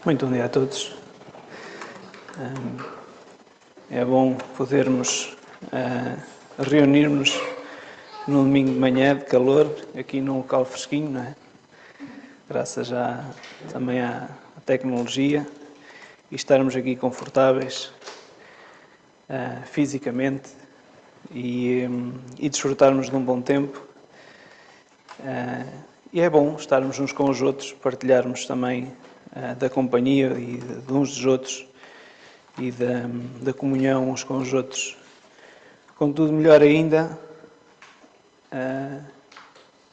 Muito bom dia a todos. É bom podermos reunirmos num domingo de manhã de calor, aqui num local fresquinho, não é? Graças também à tecnologia, e estarmos aqui confortáveis fisicamente e desfrutarmos de um bom tempo. E é bom estarmos uns com os outros, partilharmos também da companhia e de uns dos outros e da comunhão uns com os outros. Contudo, melhor ainda,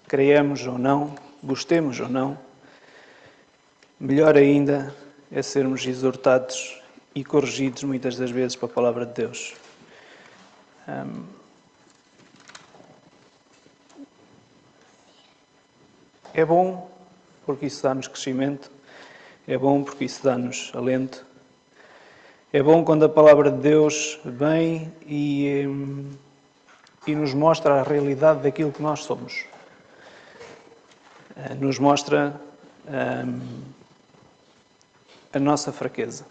creiamos ou não, gostemos ou não, melhor ainda é sermos exortados e corrigidos muitas das vezes pela Palavra de Deus. É bom porque isso dá-nos crescimento, é bom porque isso dá-nos alento, é bom quando a Palavra de Deus vem e nos mostra a realidade daquilo que nós somos. Nos mostra a nossa fraqueza.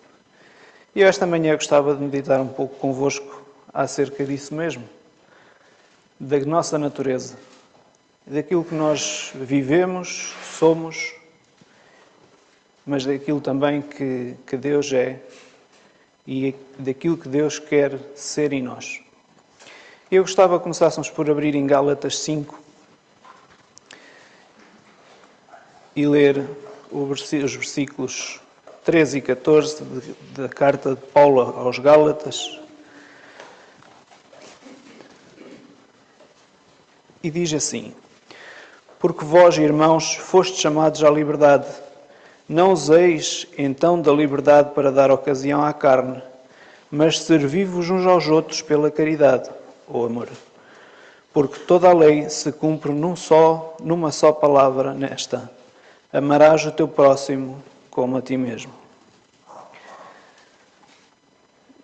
E eu esta manhã gostava de meditar um pouco convosco acerca disso mesmo, da nossa natureza, daquilo que nós vivemos, somos, mas daquilo também que Deus é e daquilo que Deus quer ser em nós. Eu gostava que começássemos por abrir em Gálatas 5 e ler os versículos 13 e 14 da carta de Paulo aos Gálatas. E diz assim: Porque vós, irmãos, fostes chamados à liberdade. Não useis então da liberdade para dar ocasião à carne, mas servi-vos uns aos outros pela caridade, ou amor. Porque toda a lei se cumpre numa só palavra nesta: amarás o teu próximo como a ti mesmo.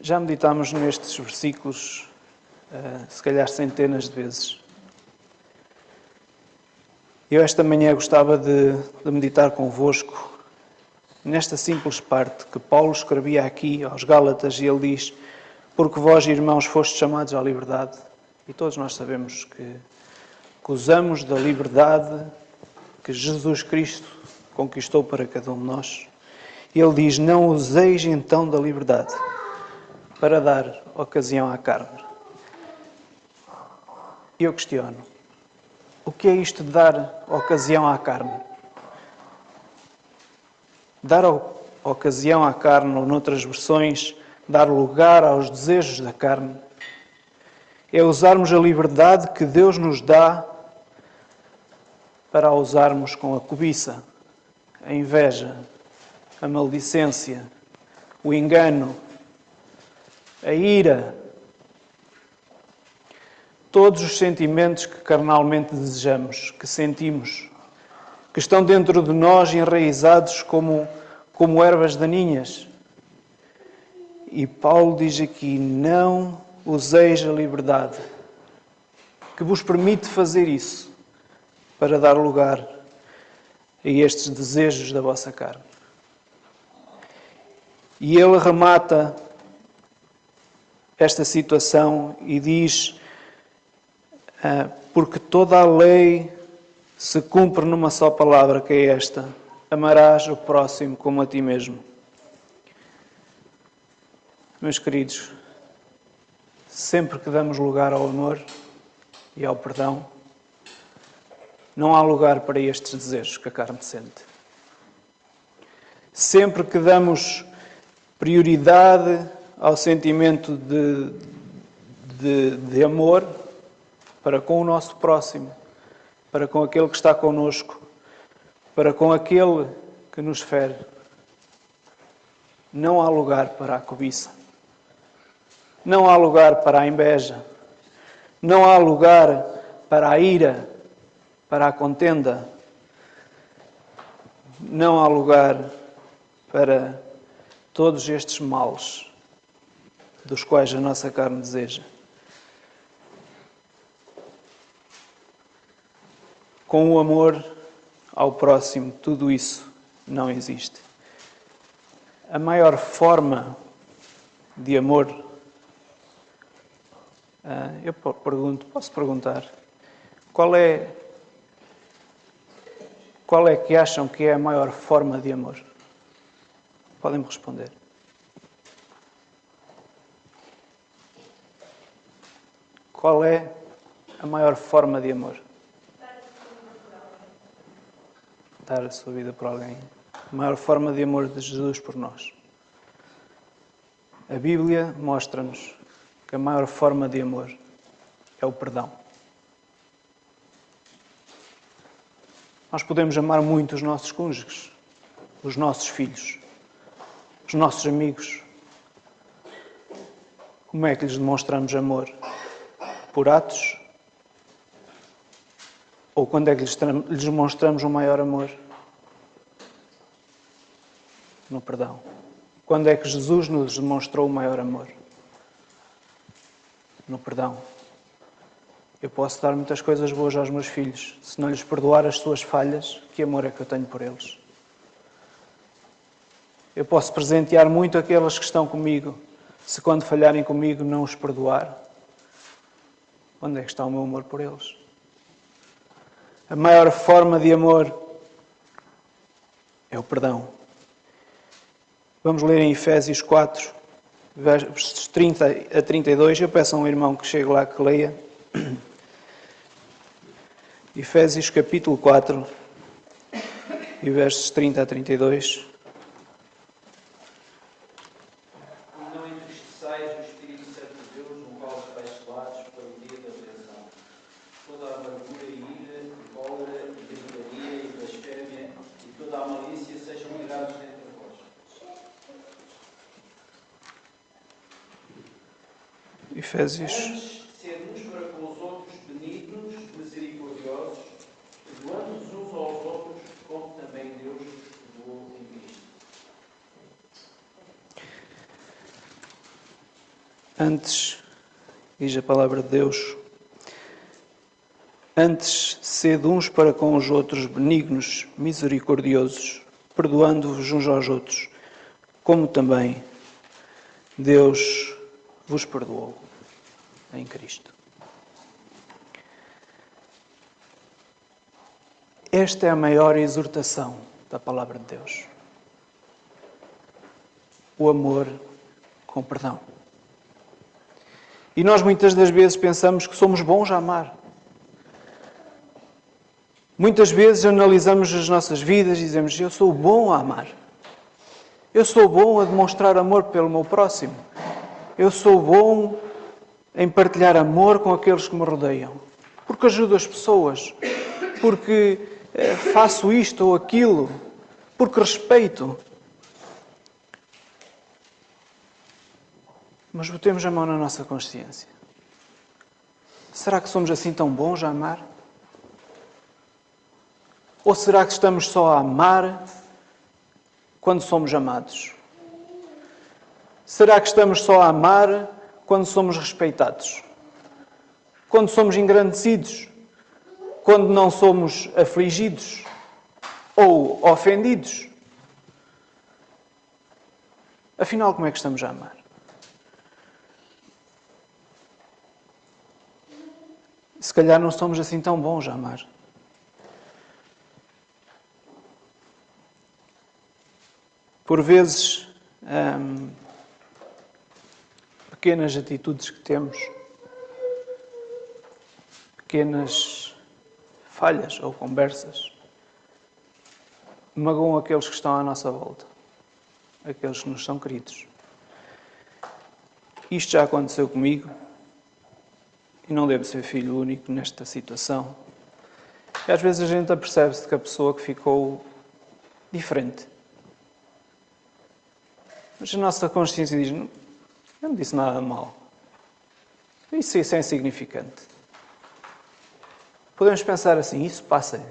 Já meditámos nestes versículos, se calhar centenas de vezes. Eu esta manhã gostava de meditar convosco nesta simples parte que Paulo escrevia aqui aos Gálatas, e ele diz: porque vós, irmãos, fostes chamados à liberdade. E todos nós sabemos que usamos da liberdade que Jesus Cristo conquistou para cada um de nós. Ele diz: não useis então da liberdade para dar ocasião à carne. E eu questiono: o que é isto de dar ocasião à carne? Dar ocasião à carne, ou noutras versões, dar lugar aos desejos da carne, é usarmos a liberdade que Deus nos dá para a usarmos com a cobiça, a inveja, a maledicência, o engano, a ira, todos os sentimentos que carnalmente desejamos, que sentimos, que estão dentro de nós enraizados como ervas daninhas. E Paulo diz aqui: não useis a liberdade que vos permite fazer isso para dar lugar a estes desejos da vossa carne. E ele remata esta situação e diz: porque toda a lei se cumpre numa só palavra, que é esta: amarás o próximo como a ti mesmo. Meus queridos, sempre que damos lugar ao amor e ao perdão, não há lugar para estes desejos que a carne sente. Sempre que damos prioridade ao sentimento de amor para com o nosso próximo, para com aquele que está connosco, para com aquele que nos fere, não há lugar para a cobiça, não há lugar para a inveja, não há lugar para a ira, para a contenda, não há lugar para todos estes males dos quais a nossa carne deseja. Com o amor ao próximo, tudo isso não existe. a maior forma de amor? Eu posso perguntar, qual é que acham que é a maior forma de amor? Podem-me responder. Qual é a maior forma de amor? Dar a sua vida por alguém. A maior forma de amor de Jesus por nós. A Bíblia mostra-nos que a maior forma de amor é o perdão. Nós podemos amar muito os nossos cônjuges, os nossos filhos, os nossos amigos. Como é que lhes demonstramos amor? Por atos? Ou quando é que lhes demonstramos o maior amor? No perdão. Quando é que Jesus nos demonstrou o maior amor? No perdão. Eu posso dar muitas coisas boas aos meus filhos. Se não lhes perdoar as suas falhas, que amor é que eu tenho por eles? Eu posso presentear muito aqueles que estão comigo. Se quando falharem comigo não os perdoar, onde é que está o meu amor por eles? A maior forma de amor é o perdão. Vamos ler em Efésios 4, versos 30 a 32. Eu peço a um irmão que chegue lá que leia. Efésios capítulo 4 e versos 30 a 32. Não entristeçais o Espírito Santo de Deus, no qual estáis selados para o dia da redenção. Toda a amargura e ira, e cólera, e gritaria, e blasfémia, e toda a malícia sejam tirados dentre vós. Efésios. Antes, sede uns para com os outros benignos, misericordiosos, perdoando-vos uns aos outros, como também Deus vos perdoou em Cristo. Antes, diz a palavra de Deus, antes sede uns para com os outros benignos, misericordiosos, perdoando-vos uns aos outros, como também Deus vos perdoou em Cristo. Esta é a maior exortação da palavra de Deus. O amor com perdão. E nós muitas das vezes pensamos que somos bons a amar. Muitas vezes analisamos as nossas vidas e dizemos, eu sou bom a amar. Eu sou bom a demonstrar amor pelo meu próximo. Eu sou bom em partilhar amor com aqueles que me rodeiam. Porque ajudo as pessoas. Porque faço isto ou aquilo. Porque respeito. Mas botemos a mão na nossa consciência. Será que somos assim tão bons a amar? Ou será que estamos só a amar quando somos amados? Será que estamos só a amar quando somos respeitados? Quando somos engrandecidos? Quando não somos afligidos? Ou ofendidos? Afinal, como é que estamos a amar? Se calhar não somos assim tão bons a amar. Por vezes, pequenas atitudes que temos, pequenas falhas ou conversas, magoam aqueles que estão à nossa volta, aqueles que nos são queridos. Isto já aconteceu comigo e não devo ser filho único nesta situação. E às vezes a gente apercebe-se que a pessoa que ficou diferente. Mas a nossa consciência diz, eu não disse nada de mal. Isso é insignificante. Podemos pensar assim, isso passa.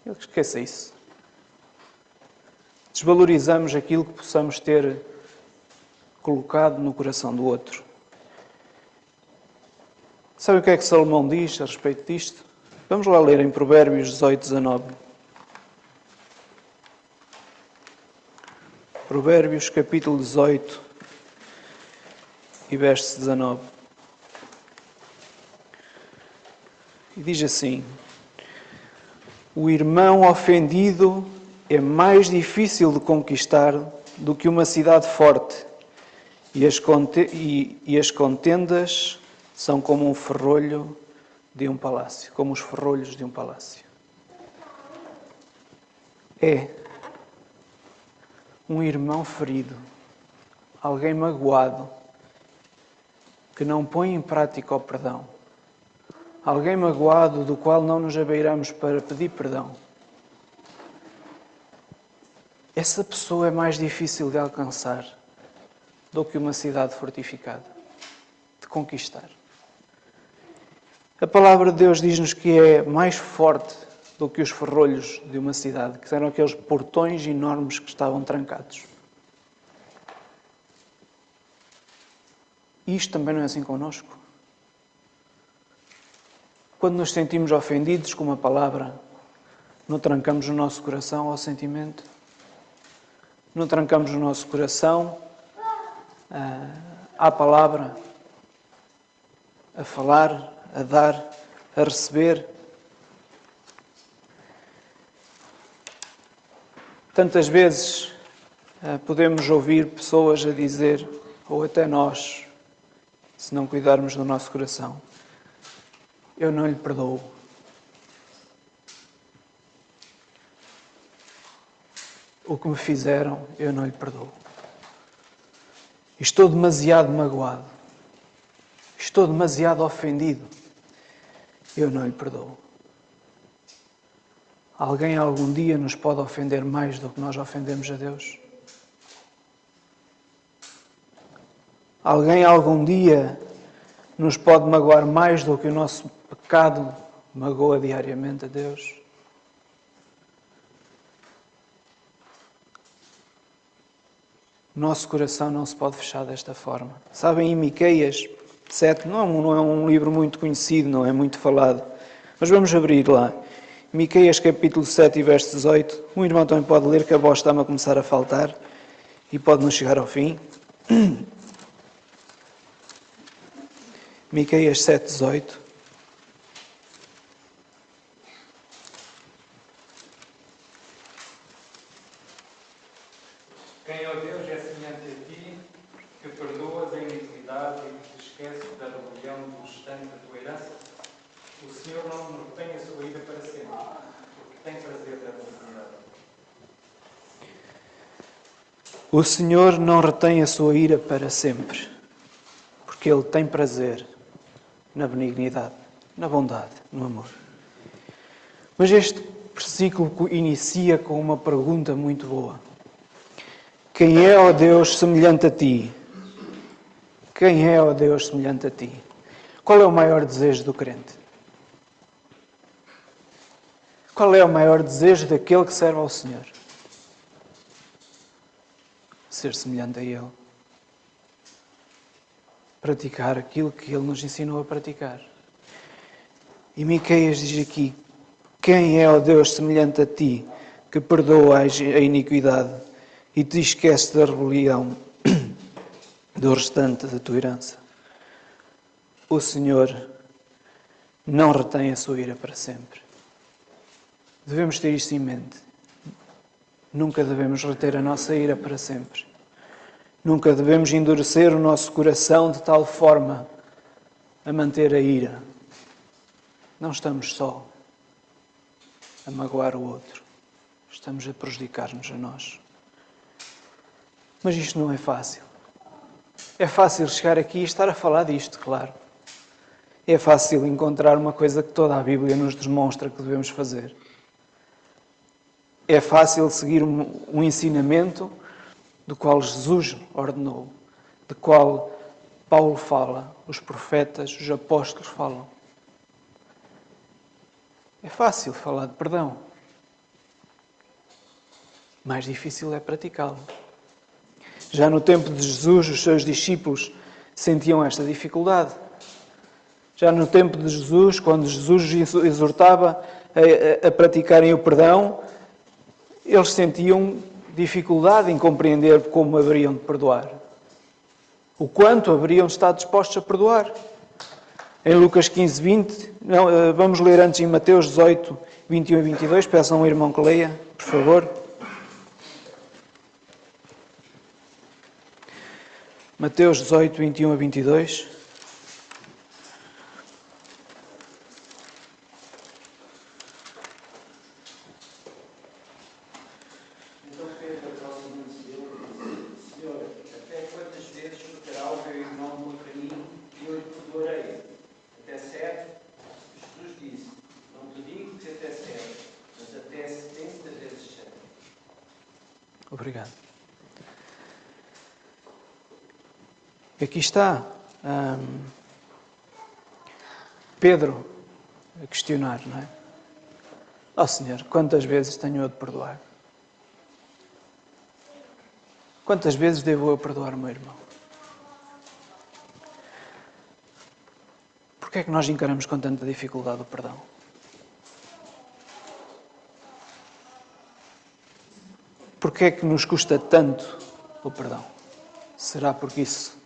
Ele esqueça isso. Desvalorizamos aquilo que possamos ter colocado no coração do outro. Sabe o que é que Salomão diz a respeito disto? Vamos lá ler em Provérbios 18, 19. Provérbios, capítulo 18 e verso 19. E diz assim: o irmão ofendido é mais difícil de conquistar do que uma cidade forte, e as contendas são como um ferrolho de um palácio, como os ferrolhos de um palácio. É um irmão ferido, alguém magoado, que não põe em prática o perdão. Alguém magoado do qual não nos abeiramos para pedir perdão. Essa pessoa é mais difícil de alcançar do que uma cidade fortificada, de conquistar. A palavra de Deus diz-nos que é mais forte do que os ferrolhos de uma cidade, que eram aqueles portões enormes que estavam trancados. E isto também não é assim connosco. Quando nos sentimos ofendidos com uma palavra, não trancamos o nosso coração ao sentimento, não trancamos o nosso coração à palavra, a falar, a dar, a receber. Tantas vezes podemos ouvir pessoas a dizer, ou até nós, se não cuidarmos do nosso coração, eu não lhe perdoo. O que me fizeram, eu não lhe perdoo. Estou demasiado magoado. Estou demasiado ofendido. Eu não lhe perdoo. Alguém algum dia nos pode ofender mais do que nós ofendemos a Deus? Alguém algum dia nos pode magoar mais do que o nosso pecado magoa diariamente a Deus? O nosso coração não se pode fechar desta forma. Sabem, em Miqueias 7, não é um livro muito conhecido, não é muito falado, mas vamos abrir lá. Miqueias capítulo 7 e verso 18. Um irmão também pode ler, que a voz está-me a começar a faltar e pode não chegar ao fim. Miqueias 7, 18. Quem, ó Deus, é semelhante a ti, que perdoas a iniquidade e que te esqueces da rebelião do restante da tua herança? O Senhor não retém a sua ira para sempre, porque tem prazer da benignidade. O Senhor não retém a sua ira para sempre, porque Ele tem prazer na benignidade, na bondade, no amor. Mas este versículo inicia com uma pergunta muito boa. Quem é, ó Deus, semelhante a ti? Quem é, ó Deus, semelhante a ti? Qual é o maior desejo do crente? Qual é o maior desejo daquele que serve ao Senhor? Ser semelhante a Ele. Praticar aquilo que Ele nos ensinou a praticar. E Miqueias diz aqui, quem é, ó Deus, semelhante a ti, que perdoa a iniquidade e te esquece da rebelião do restante da tua herança? O Senhor não retém a sua ira para sempre. Devemos ter isto em mente. Nunca devemos reter a nossa ira para sempre. Nunca devemos endurecer o nosso coração de tal forma a manter a ira. Não estamos só a magoar o outro. Estamos a prejudicar-nos a nós. Mas isto não é fácil. É fácil chegar aqui e estar a falar disto, claro. É fácil encontrar uma coisa que toda a Bíblia nos demonstra que devemos fazer. É fácil seguir um ensinamento do qual Jesus ordenou, de qual Paulo fala, os profetas, os apóstolos falam. É fácil falar de perdão. Mais difícil é praticá-lo. Já no tempo de Jesus, os seus discípulos sentiam esta dificuldade. Já no tempo de Jesus, quando Jesus exortava a praticarem o perdão, eles sentiam dificuldade em compreender como haveriam de perdoar. O quanto haveriam de estar dispostos a perdoar. Em Lucas 15, 20, vamos ler antes em Mateus 18, 21 e 22, peçam ao irmão que leia, por favor. Mateus 18, 21 a 22. Então Pedro aproximou-se dele e disse: Senhor, até quantas vezes pecará o meu irmão contra mim e eu lhe perdoarei? Até 7? Jesus disse: Não te digo que até 7, mas até 70 vezes 7. Obrigado. Aqui está Pedro a questionar, não é? Ó Senhor, quantas vezes tenho eu de perdoar? Quantas vezes devo eu perdoar o meu irmão? Porquê é que nós encaramos com tanta dificuldade o perdão? Porquê é que nos custa tanto o perdão? Será porque isso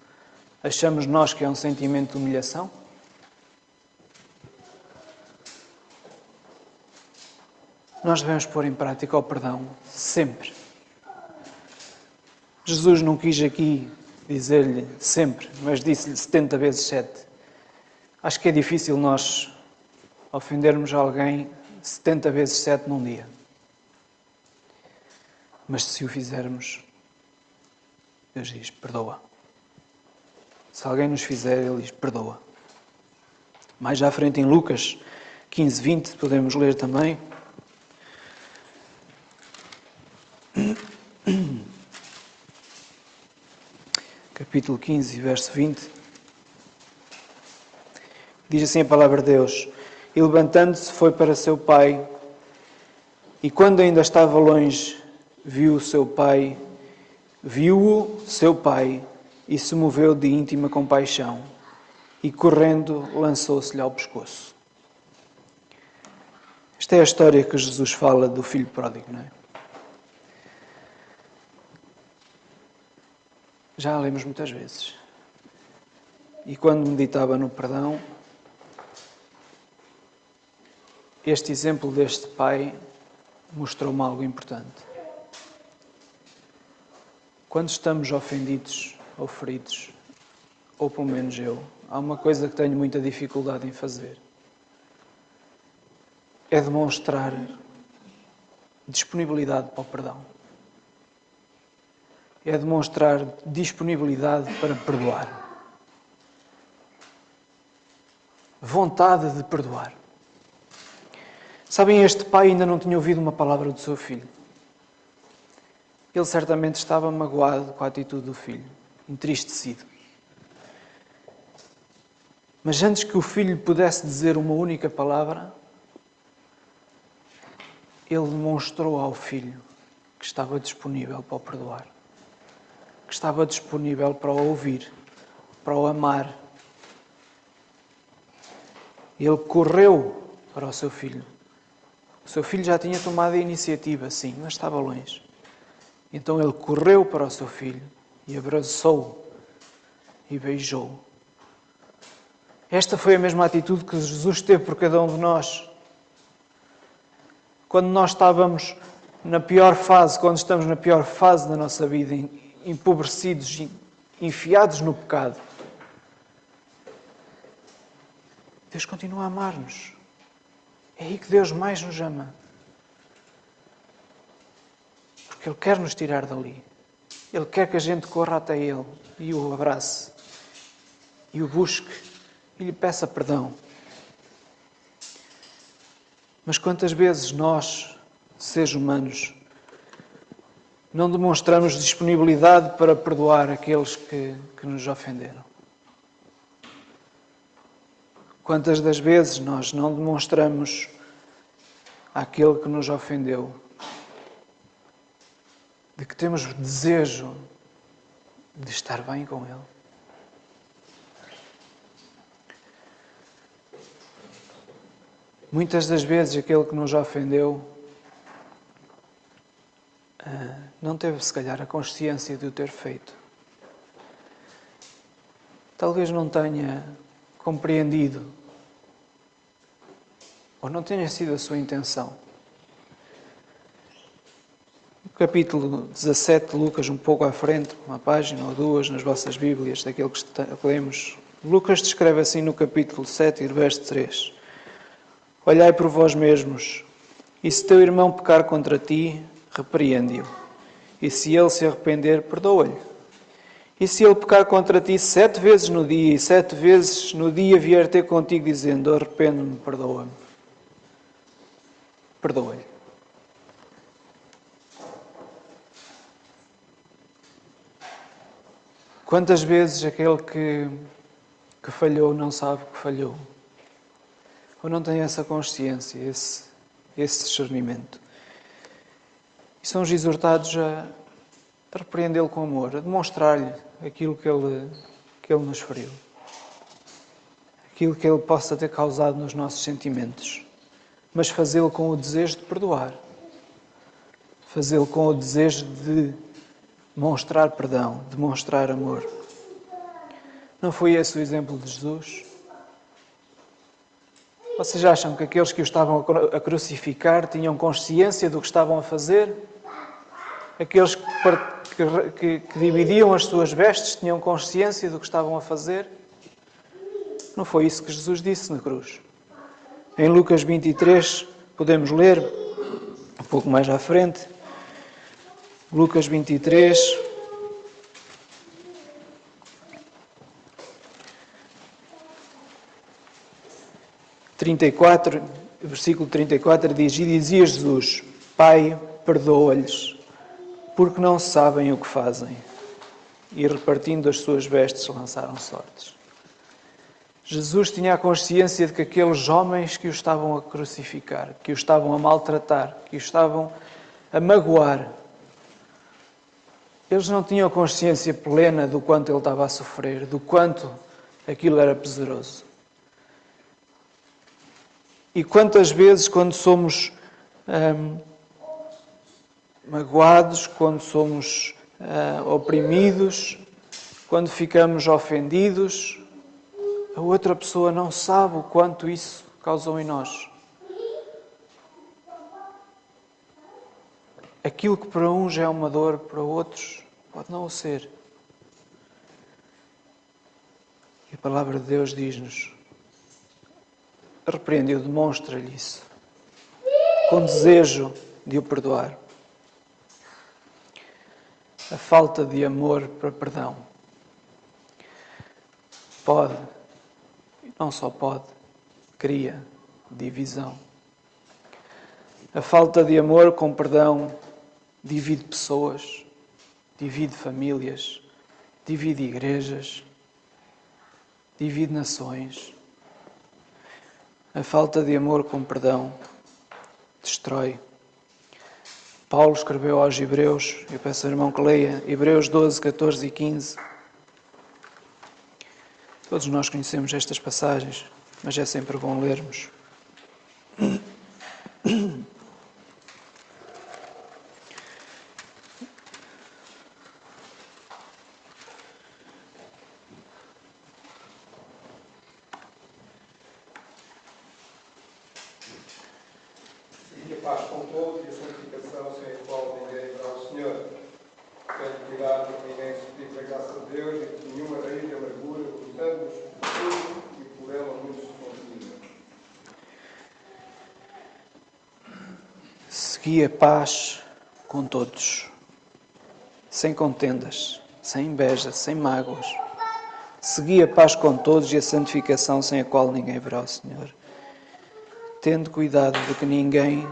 achamos nós que é um sentimento de humilhação? Nós devemos pôr em prática o perdão sempre. Jesus não quis aqui dizer-lhe sempre, mas disse-lhe 70 vezes 7. Acho que é difícil nós ofendermos alguém 70 vezes 7 num dia. Mas se o fizermos, Deus diz, perdoa. Se alguém nos fizer, Ele diz, perdoa. Mais à frente em Lucas 15, 20, podemos ler também. Capítulo 15, verso 20. Diz assim a palavra de Deus. E levantando-se foi para seu pai, e quando ainda estava longe, viu-o seu pai, e se moveu de íntima compaixão, e correndo lançou-se-lhe ao pescoço. Esta é a história que Jesus fala do filho pródigo, não é? Já a lemos muitas vezes. E quando meditava no perdão, este exemplo deste pai mostrou-me algo importante. Quando estamos ofendidos ou feridos, ou pelo menos eu, há uma coisa que tenho muita dificuldade em fazer. É demonstrar disponibilidade para o perdão. É demonstrar disponibilidade para perdoar. Vontade de perdoar. Sabem, este pai ainda não tinha ouvido uma palavra do seu filho. Ele certamente estava magoado com a atitude do filho, entristecido. Mas antes que o filho pudesse dizer uma única palavra, ele demonstrou ao filho que estava disponível para o perdoar, que estava disponível para o ouvir, para o amar. Ele correu para o seu filho. O seu filho já tinha tomado a iniciativa, sim, mas estava longe. Então ele correu para o seu filho e abraçou-o e beijou-o. Esta foi a mesma atitude que Jesus teve por cada um de nós. Quando nós estávamos na pior fase, quando estamos na pior fase da nossa vida, empobrecidos, enfiados no pecado, Deus continua a amar-nos. É aí que Deus mais nos ama. Porque Ele quer nos tirar dali. Ele quer que a gente corra até Ele e o abrace. E o busque e lhe peça perdão. Mas quantas vezes nós, seres humanos, não demonstramos disponibilidade para perdoar aqueles que nos ofenderam? Quantas das vezes nós não demonstramos àquele que nos ofendeu de que temos desejo de estar bem com ele? Muitas das vezes aquele que nos ofendeu não teve, se calhar, a consciência de o ter feito. Talvez não tenha compreendido, ou não tenha sido a sua intenção. No capítulo 17 de Lucas, um pouco à frente, uma página ou duas nas vossas Bíblias, daquele que lemos, Lucas descreve assim no capítulo 7 e verso 3. Olhai por vós mesmos, e se teu irmão pecar contra ti, repreende-o. E se ele se arrepender, perdoa-lhe. E se ele pecar contra ti 7 vezes no dia, e 7 vezes no dia vier ter contigo dizendo, arrependo-me, perdoa-me. Perdoa-lhe. Quantas vezes aquele que falhou não sabe que falhou? Ou não tem essa consciência, esse discernimento? E somos exortados a repreendê-lo com amor, a demonstrar-lhe aquilo que ele nos feriu. Aquilo que ele possa ter causado nos nossos sentimentos. Mas fazê-lo com o desejo de perdoar. Fazê-lo com o desejo de demonstrar perdão, demonstrar amor. Não foi esse o exemplo de Jesus? Vocês acham que aqueles que o estavam a crucificar tinham consciência do que estavam a fazer? Aqueles que dividiam as suas vestes tinham consciência do que estavam a fazer? Não foi isso que Jesus disse na cruz. Em Lucas 23, podemos ler, um pouco mais à frente, Lucas 23, versículo 34, diz, e dizia Jesus, Pai, perdoa-lhes, porque não sabem o que fazem. E repartindo as suas vestes, lançaram sortes. Jesus tinha a consciência de que aqueles homens que o estavam a crucificar, que o estavam a maltratar, que o estavam a magoar, eles não tinham consciência plena do quanto ele estava a sofrer, do quanto aquilo era pesaroso. E quantas vezes, quando somos magoados, quando somos oprimidos, quando ficamos ofendidos, a outra pessoa não sabe o quanto isso causou em nós. Aquilo que para uns é uma dor, para outros pode não o ser. E a palavra de Deus diz-nos, repreende-o, demonstra-lhe isso, com desejo de o perdoar. A falta de amor para perdão pode, não só pode, cria divisão. A falta de amor com perdão divide pessoas, divide famílias, divide igrejas, divide nações. A falta de amor com perdão destrói. Paulo escreveu aos Hebreus, eu peço ao irmão que leia, Hebreus 12, 14 e 15. Todos nós conhecemos estas passagens, mas é sempre bom lermos. E a paz com todos e a santificação sem a qual ninguém verá o Senhor. Tendo cuidado para que ninguém se prive da graça de Deus e que nenhuma raiz de amargura, cortando-nos por tudo e por ela muitos se contaminem. Segui a paz com todos, sem contendas, sem inveja, sem mágoas. Segui a paz com todos e a santificação sem a qual ninguém verá o Senhor. Tendo cuidado de que ninguém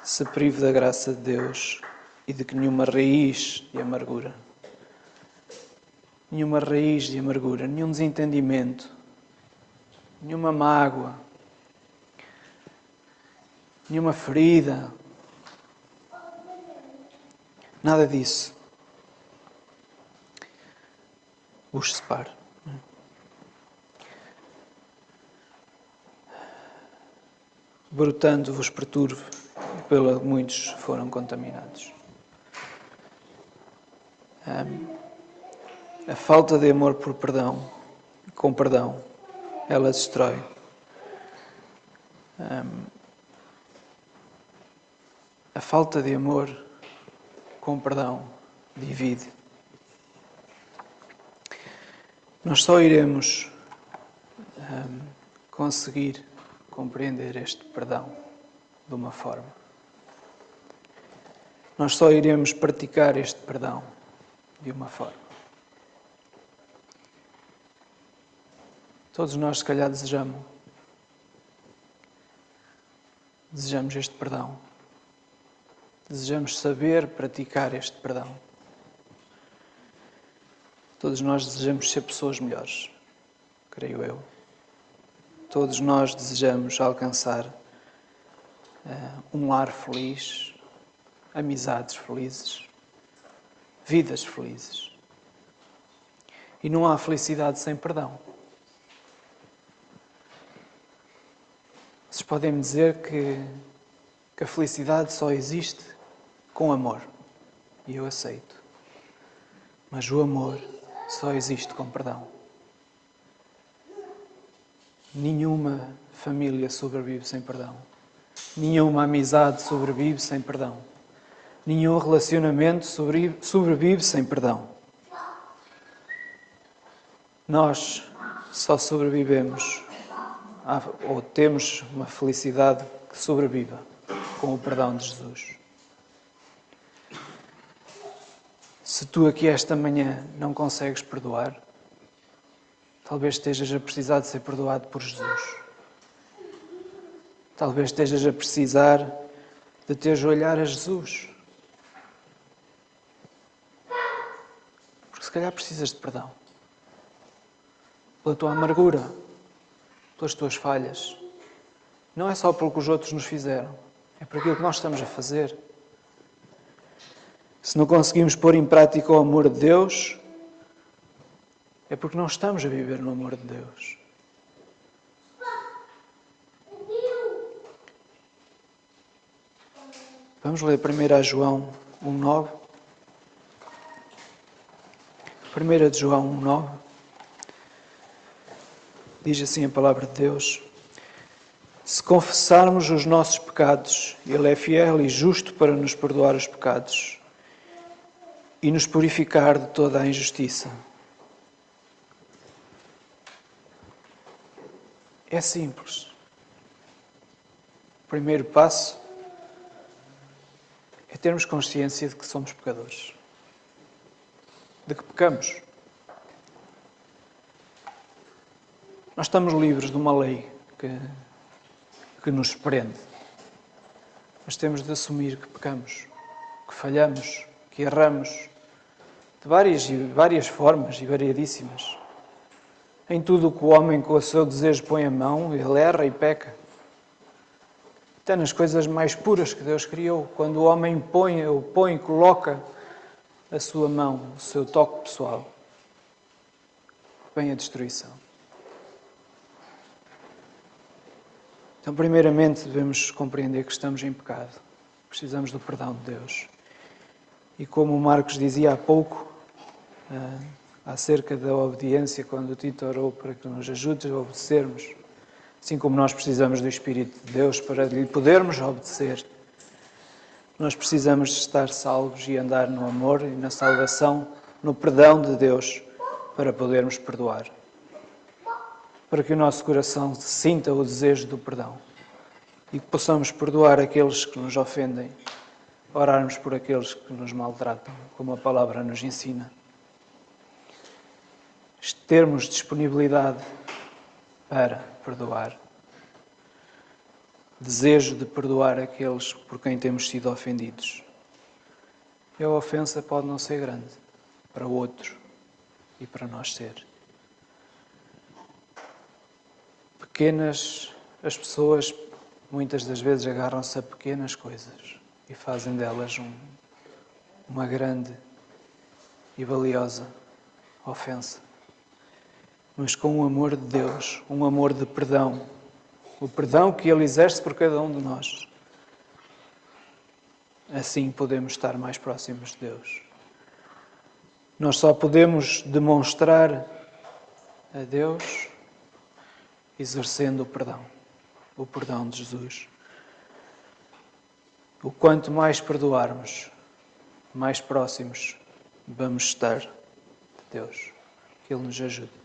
se prive da graça de Deus e de que nenhuma raiz de amargura, nenhum desentendimento, nenhuma mágoa, nenhuma ferida, nada disso os separe. Brotando vos perturbe, e pela muitos foram contaminados. A falta de amor com perdão, ela destrói. A falta de amor com perdão divide. Nós só iremos conseguir compreender este perdão de uma forma. Nós só iremos praticar este perdão de uma forma. Todos nós, se calhar, desejamos este perdão. Desejamos saber praticar este perdão. Todos nós desejamos ser pessoas melhores, creio eu. Todos nós desejamos alcançar um lar feliz, amizades felizes, vidas felizes. E não há felicidade sem perdão. Vocês podem me dizer que a felicidade só existe com amor. E eu aceito. Mas o amor só existe com perdão. Nenhuma família sobrevive sem perdão. Nenhuma amizade sobrevive sem perdão. Nenhum relacionamento sobrevive sem perdão. Nós só sobrevivemos ou temos uma felicidade que sobreviva com o perdão de Jesus. Se tu aqui esta manhã não consegues perdoar, talvez estejas a precisar de ser perdoado por Jesus. Talvez estejas a precisar de te ajoelhar a Jesus. Porque se calhar precisas de perdão. Pela tua amargura, pelas tuas falhas. Não é só pelo que os outros nos fizeram, é por aquilo que nós estamos a fazer. Se não conseguimos pôr em prática o amor de Deus, é porque não estamos a viver no amor de Deus. Vamos ler 1 João 1,9. 1 João 1,9. Diz assim a palavra de Deus: se confessarmos os nossos pecados, Ele é fiel e justo para nos perdoar os pecados e nos purificar de toda a injustiça. É simples. O primeiro passo é termos consciência de que somos pecadores. De que pecamos. Nós estamos livres de uma lei que nos prende. Mas temos de assumir que pecamos, que falhamos, que erramos, de várias formas e variadíssimas. Em tudo o que o homem com o seu desejo põe a mão, ele erra e peca. Até nas coisas mais puras que Deus criou, quando o homem coloca a sua mão, o seu toque pessoal, vem a destruição. Então, primeiramente, devemos compreender que estamos em pecado. Precisamos do perdão de Deus. E como o Marcos dizia há pouco, acerca da obediência, quando o Tito orou para que nos ajudes a obedecermos, assim como nós precisamos do Espírito de Deus para lhe podermos obedecer, nós precisamos de estar salvos e andar no amor e na salvação, no perdão de Deus, para podermos perdoar. Para que o nosso coração sinta o desejo do perdão e que possamos perdoar aqueles que nos ofendem, orarmos por aqueles que nos maltratam, como a palavra nos ensina. Termos disponibilidade para perdoar. Desejo de perdoar aqueles por quem temos sido ofendidos. E a ofensa pode não ser grande para o outro e para nós ser. As pessoas muitas das vezes agarram-se a pequenas coisas e fazem delas uma grande e valiosa ofensa. Mas com o amor de Deus, um amor de perdão, o perdão que Ele exerce por cada um de nós, assim podemos estar mais próximos de Deus. Nós só podemos demonstrar a Deus exercendo o perdão de Jesus. O quanto mais perdoarmos, mais próximos vamos estar de Deus. Que Ele nos ajude.